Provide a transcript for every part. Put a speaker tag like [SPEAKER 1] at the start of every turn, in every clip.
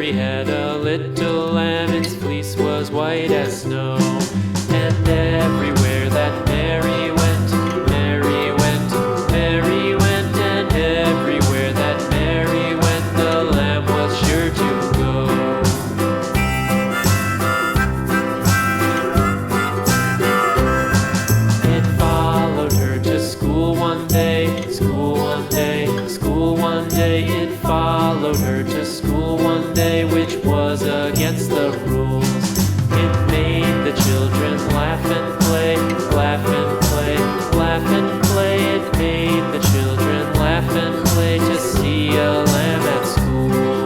[SPEAKER 1] Mary had a little lamb, its fleece was white as snow. And everywhere that Mary went, Mary went, Mary went, and everywhere that Mary went, the lamb was sure to go. It followed her to school one day, school one day, school one day. It followed her to school one day, which was against the rules. It made the children laugh and play, laugh and play, laugh and play. It made the children laugh and play to see a lamb at school.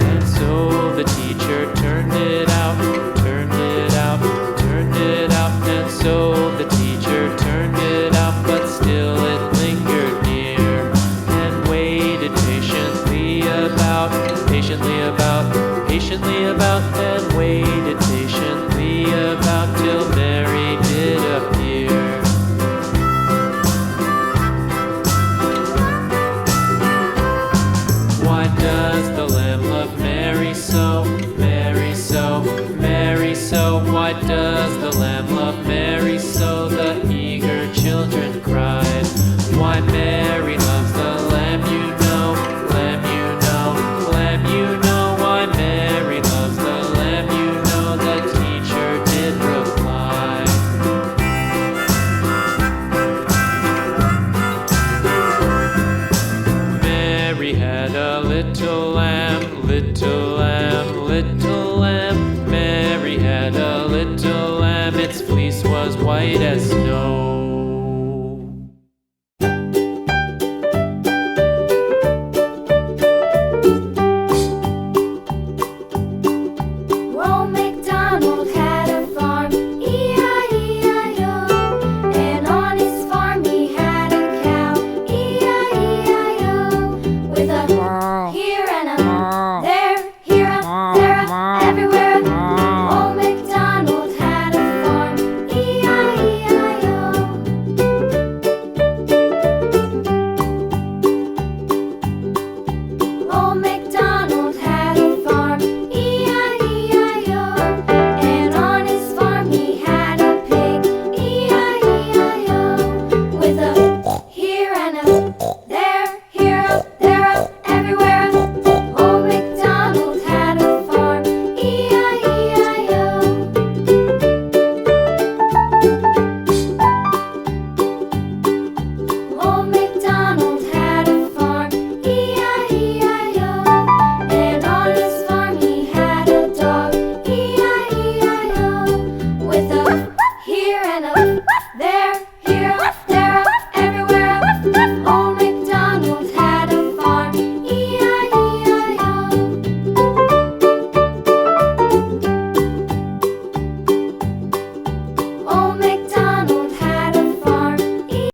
[SPEAKER 1] And so the teacher turned it out, turned it out, turned it out. And so the teacher turned it out, but still it lingered near and waited patiently about, patiently about, and waited patiently about till Mary did appear. Why does the lamb love Mary so, Mary so, Mary so? Why does the lamb love Mary so? The eager children cried. Why Mary loves the lamb, you know, lamb, you know, lamb, you know. Why Mary loves the lamb, you know, the teacher did reply. Mary had a little lamb, little lamb, little lamb. Mary had a little lamb, its fleece was white as snow.
[SPEAKER 2] Old MacDonald had a farm, E-I-E-I-O. And on his farm he had a cow, E-I-E-I-O. With a here and a there, here a, there a, everywhere a. Old MacDonald had a farm, E-I-E-I-O. Old MacDonald had a farm, E-I-E-I-O. And on his farm he had a pig, E-I-E-I-O. With a here and a